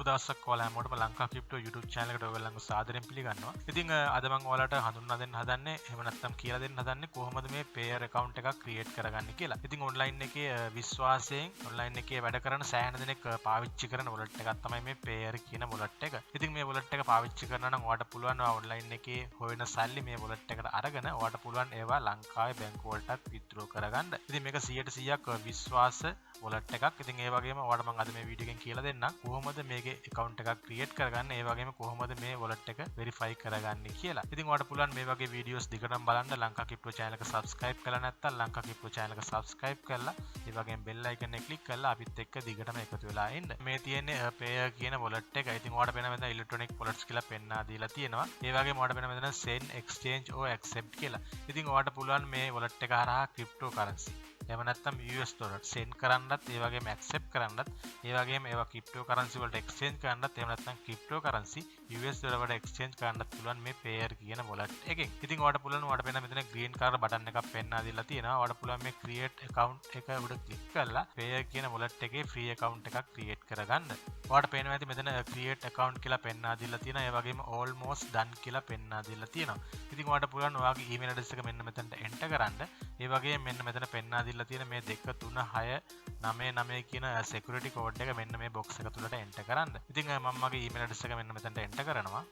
දවසක් ඔයාලා හැමෝටම ලංකා ක්‍රිප්ටෝ YouTube channel එකට ඔයගොල්ලන්ව සාදරයෙන් පිළිගන්නවා. ඉතින් අද මම ඔයාලට හඳුන්වා දෙන්න හදන්නේ එහෙම නැත්නම් කියලා දෙන්න හදන්නේ කොහොමද මේ payer account එකක් create කරගන්නේ කියලා. ඉතින් online එකේ විශ්වාසයෙන් online එකේ වැඩ කරන සෑහෙන දෙනෙක් පාවිච්චි කරන wallet එකක් තමයි මේ payer කියන wallet එක. ඉතින් මේ wallet එක පාවිච්චි කරනවා නම් ඔයාලට පුළුවන් online එකේ හොයන සල්ලි මේ wallet එකට අරගෙන ඔයාලට පුළුවන් ඒවා ලංකාවේ බැංකුව වලටත් withdraw කරගන්න. ඉතින් මේක 100% විශ්වාස wallet එකක්. ඉතින් ඒ වගේම ඔයාලට මම අද මේ වීඩියෝ එකෙන් කියලා දෙන්නම් කොහොමද මේකේ account එකක් create කරගන්නේ, ඒ වගේම කොහොමද මේ wallet එක verify කරගන්නේ කියලා. ඉතින් ඔයාලට පුළුවන් මේ වගේ videos දිගටම බලන්න ලංකා ක්‍රිප්ටෝ channel එක subscribe කරලා නැත්නම් ලංකා ක්‍රිප්ටෝ channel එක subscribe කරලා ඒ වගේම bell icon එක click කරලා අපිත් එක්ක දිගටම එකතු වෙලා ඉන්න. මේ තියෙන්නේ payer කියන wallet එක. ඉතින් ඔයාලට වෙන මෙතන electronic wallets කියලා පෙන්වා දීලා තියෙනවා. ඒ වගේම ඔයාලට වෙන මෙතන send, exchange or accept කියලා. ඉතින් ඔයාලට පුළුවන් මේ wallet එක හරහා cryptocurrency එහෙම නැත්නම් US dollar send කරන්නත්, ඒ වගේම accept කරන්නත්, ඒ වගේම ඒවා cryptocurrency වලට exchange කරන්නත්, එහෙම නැත්නම් cryptocurrency US dollar වලට exchange කරන්නත් පුළුවන් මේ payer කියන wallet එකෙන්. ඉතින් ඔයාලට පුළුවන් ඔයාලට වෙන මෙතන green color button එකක් පෙන්වා දීලා තියෙනවා. ඔයාලට පුළුවන් මේ create account එක උඩ click කරලා payer කියන wallet එකේ free account එකක් create කරගන්න. ඔයාලට පේනවා ඇති මෙතන create account කියලා පෙන්වා දීලා තියෙනවා. ඒ වගේම almost done කියලා පෙන්වා දීලා තියෙනවා. ඉතින් ඔයාලට පුළුවන් ඔයාගේ email address එක මෙන්න මෙතනට enter කරන්න. ඒ වගේම මෙන්න මෙතන පෙන්වා දීලා තියෙන මේ 2 3 6 9 9 කියන security code එක මෙන්න මේ box එක තුලට enter කරන්න. ඉතින් මම මගේ email address එක මෙන්න මෙතනට enter කරනවා.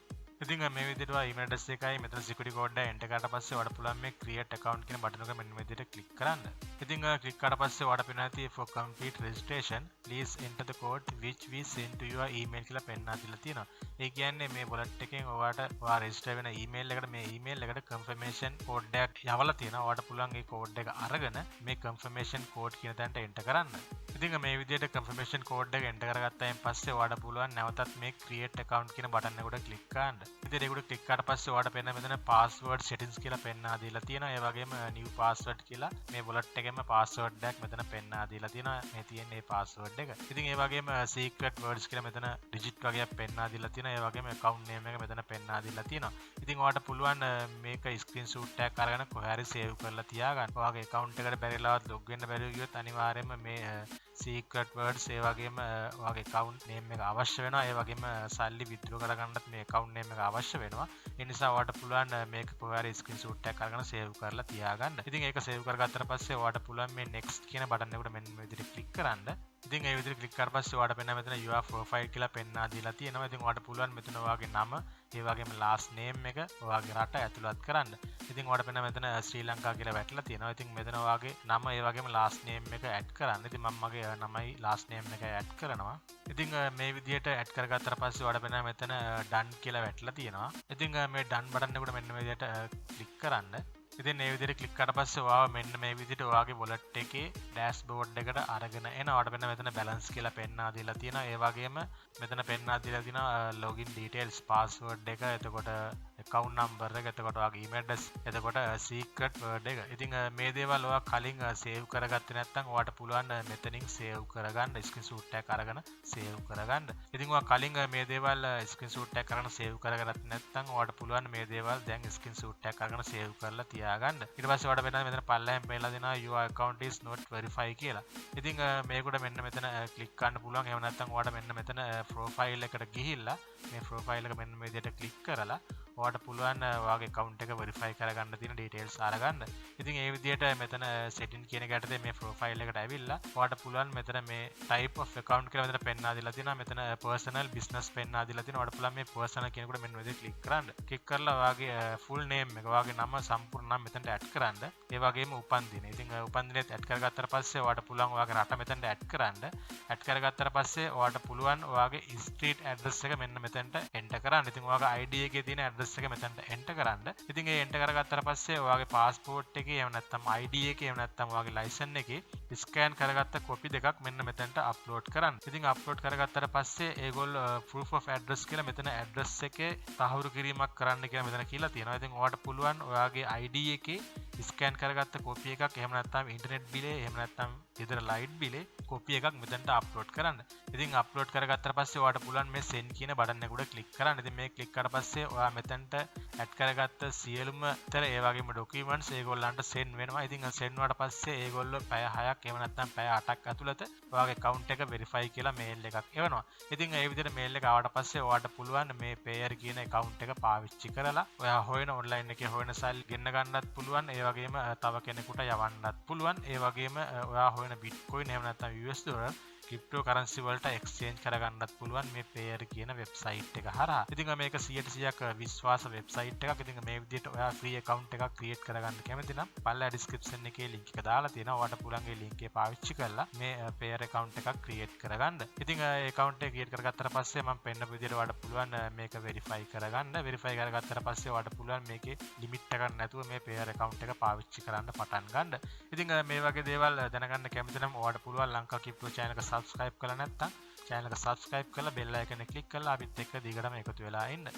ඉතින් මේ විදිහට email address එකයි මෙතන security code එක enter කරාට පස්සේ ඔයාලට පුළුවන් මේ create account කියන බටන් එක මෙන්න මේ විදිහට click කරන්න. ඉතින් click කරාට පස්සේ ඔයාලට පේනවා ඇති for complete registration please enter the code which we sent to your email කියලා පෙන්නලා දීලා තියෙනවා. ඒ කියන්නේ මේ wallet එකෙන් ඔයා register වෙන email එකට මේ email එකට confirmation code එකක් යවලා තියෙනවා. ඔයාලට පුළුවන් ඒ code එක අරගෙන මේ confirmation code කියන තැනට enter කරන්න. ඉතින් මේ විදිහට confirmation code එක enter කරගත්තායින් පස්සේ ඔයාලට පුළුවන් නැවතත් මේ create account කියන බටන් එක උඩ click කරන්න. ඉතින් ඒකට ක්ලික් කරාට පස්සේ ඔයාලට පේන මෙතන password settings කියලා පෙන්වා දීලා තියෙනවා. ඒ වගේම new password කියලා මේ wallet එකේම password එකක් මෙතන පෙන්වා දීලා තියෙනවා. මේ තියෙන මේ password එක. ඉතින් ඒ වගේම secret words කියලා මෙතන digit වගේක් පෙන්වා දීලා තියෙනවා. ඒ වගේම account name එක මෙතන පෙන්වා දීලා තියෙනවා. ඉතින් ඔයාලට පුළුවන් මේක screenshot එකක් අරගෙන කොහේ හරි save කරලා තියාගන්න. ඔයාගේ account එකට බැරිලාවත් log වෙන්න බැරි ගියොත් අනිවාර්යයෙන්ම මේ secret words ඒ වගේම ඔයාගේ account name එක අවශ්‍ය වෙනවා. ඒ වගේම සල්ලි withdraw කරගන්නත් මේ account name එක අවශ්‍ය වෙනවා. ඒ නිසා ඔයාලට පුළුවන් මේක කොහේ හරි screenshot එකක් අරගෙන save කරලා තියාගන්න. ඉතින් ඒක save කරගත්තට පස්සේ ඔයාලට පුළුවන් මේ next කියන බටන් එකට මෙන්න මේ විදිහට click කරන්න. ඉතින් ඒ විදිහට click කරලා පස්සේ ඔයාලට පෙන්න මෙතන your profile කියලා පෙන්වා දීලා තියෙනවා. ඉතින් ඔයාලට පුළුවන් මෙතන ඔයාගේ නම, ඒ වගේම last name එක, ඔයාගේ රට ඇතුළත් කරන්න. ඉතින් ඔයාලට පෙන්න මෙතන ශ්‍රී ලංකා කියලා වැටලා තියෙනවා. ඉතින් මෙතන ඔයාගේ නම, ඒ වගේම last name එක add කරන්න. ඉතින් මම මගේ නමයි last name එක add කරනවා. ඉතින් මේ විදිහට add කරගත්තාට පස්සේ ඔයාලට පෙන්න මෙතන done කියලා වැටලා තියෙනවා. ඉතින් මේ done බටන් එකට මෙන්න මේ විදිහට click කරන්න. ඉතින් මේ විදිහට ක්ලික් කරලා පස්සේ ඔයාව මෙන්න මේ විදිහට ඔයාගේ wallet එකේ dashboard එකට අරගෙන එන. ඔයාලට මෙතන balance කියලා පෙන්වා දීලා තියෙනවා. ඒ වගේම මෙතන පෙන්වා දීලා තියෙනවා login details, password එක, එතකොට account number එක, එතකොට ඔයාගේ email address, එතකොට secret word එක. ඉතින් මේ දේවල් ඔයා කලින් save කරගත්තේ නැත්නම් ඔයාට පුළුවන් මෙතනින් save කරගන්න, screenshot එකක් අරගෙන save කරගන්න. ඉතින් ඔයා කලින් මේ දේවල් screenshot එකක් අරගෙන save කරගත්තේ නැත්නම් ඔයාට පුළුවන් මේ දේවල් දැන් screenshot එකක් අරගෙන save කරලා ගන්න. ඊට පස්සේ ඔයාලට වෙනවා මෙතන පල්ලෙහෙන් පෙන්නලා දෙනවා your account is not verified කියලා. ඉතින් මේකට මෙන්න මෙතන ක්ලික් කරන්න පුළුවන්. එහෙම නැත්නම් ඔයාලට මෙන්න මෙතන profile එකට ගිහිල්ලා මේ profile එක මෙන්න මේ විදිහට ක්ලික් කරලා ඔයාලට පුළුවන් ඔයාගේ account එක verify කරගන්න තියෙන details අරගන්න. ඉතින් ඒ විදිහට මෙතන setting කියන එකට මේ profile එකට ඇවිල්ලා ඔයාලට පුළුවන් මෙතන මේ type of account කියලා මෙතන පෙන්වා දීලා තියෙනවා. මෙතන personal, business පෙන්වා දීලා තියෙනවා. ඔයාලට පුළුවන් මේ personal කියනකොට මෙන්න මේ විදිහට ක්ලික් කරන්න. ක්ලික් කරලා ඔයාගේ full name එක, ඔයාගේ නම සම්පූර්ණ නම් මෙතනට ඇඩ් කරන්න. ඒ වගේම උපන්දින. ඉතින් උපන්දිනෙත් ඇඩ් කරගත්තාට පස්සේ ඔයාලට පුළුවන් ඔයාගේ රට මෙතනට ඇඩ් කරන්න. ඇඩ් කරගත්තාට පස්සේ ඔයාලට පුළුවන් ඔයාගේ street address එක මෙන්න මෙතනට enter කරන්න. ඉතින් ඔයාගේ ID එකේ තියෙන address එක මෙතනට enter කරන්න. ඉතින් ඒ enter කරගත්තාට පස්සේ ඔයාගේ passport එකේ එහෙම නැත්නම් ID එකේ එහෙම නැත්නම් ඔයාගේ license එකේ scan කරගත්ත copy දෙකක් මෙන්න මෙතනට upload කරන්න. ඉතින් upload කරගත්තාට පස්සේ ඒගොල්ලෝ proof of address කියලා මෙතන address එකේ තහවුරු කිරීමක් කරන්න කියලා මෙතන කියලා තියෙනවා. ඉතින් ඔයාලට පුළුවන් ඔයාගේ ID එකේ ස්කෑන් කරගත්ත කොපි එකක් එහෙම නැත්නම් ඉන්ටර්නෙට් බිලේ එහෙම නැත්නම් ගෙදර ලයිට් බිලේ කොපි එකක් මෙතනට අප්ලෝඩ් කරන්න. ඉතින් අප්ලෝඩ් කරගත්තට පස්සේ ඔයාලට පුළුවන් මේ send කියන බටන් එක උඩ ක්ලික් කරන්න. ඉතින් මේ ක්ලික් කරලා පස්සේ ඔයා මෙතනට ඇඩ් කරගත්ත සියලුම තර ඒ වගේම ඩොකියුමන්ට්ස් ඒගොල්ලන්ට send වෙනවා. ඉතින් send වුණාට පස්සේ ඒගොල්ලෝ පැය 6ක් එහෙම නැත්නම් පැය 8ක් ඇතුළත ඔයාගේ account එක verify කියලා mail එකක් එවනවා. ඉතින් ඒ විදිහට mail එක ආවට පස්සේ ඔයාලට පුළුවන් මේ payer කියන account එක පාවිච්චි කරලා ඔයා හොයන online එකේ හොයන සල්ලි ගෙන්න ගන්නත් පුළුවන්. ඒ වගේම තව කෙනෙකුට යවන්නත් පුළුවන්. ඒ වගේම ඔයා හොයන Bitcoin එහෙම නැත්නම් US dollar ක්‍රිප්ටෝ කරන්සි වලට එක්ස්චේන්ජ් කරගන්නත් පුළුවන් මේ payer කියන වෙබ්සයිට් එක හරහා. ඉතින් මේක 100% විශ්වාස වෙබ්සයිට් එකක්. ඉතින් මේ විදිහට ඔයා ෆ්‍රී account එකක් ක්‍රියේට් කරගන්න කැමති නම් පල්ලා description එකේ link එක දාලා තියෙනවා. ඔයාලට පුළුවන් ඒ link එක පාවිච්චි කරලා මේ payer account එකක් ක්‍රියේට් කරගන්න. ඉතින් ඒ account එක ක්‍රියේට් කරගත්තට පස්සේ මම පෙන්නපු විදිහට ඔයාලට පුළුවන් මේක verify කරගන්න. verify කරගත්තට පස්සේ ඔයාලට පුළුවන් මේකේ limit එකක් නැතුව මේ payer account එක පාවිච්චි කරන්න පටන් ගන්න. ඉතින් මේ වගේ දේවල් දැනගන්න කැමති නම් ඔයාලට පුළුවන් ලංකා ක්‍රිප්ටෝ channel එක subscribe කරලා නැත්නම් channel එක subscribe කරලා bell icon එක click කරලා අපිත් එක්ක දිගටම එකතු වෙලා ඉන්න.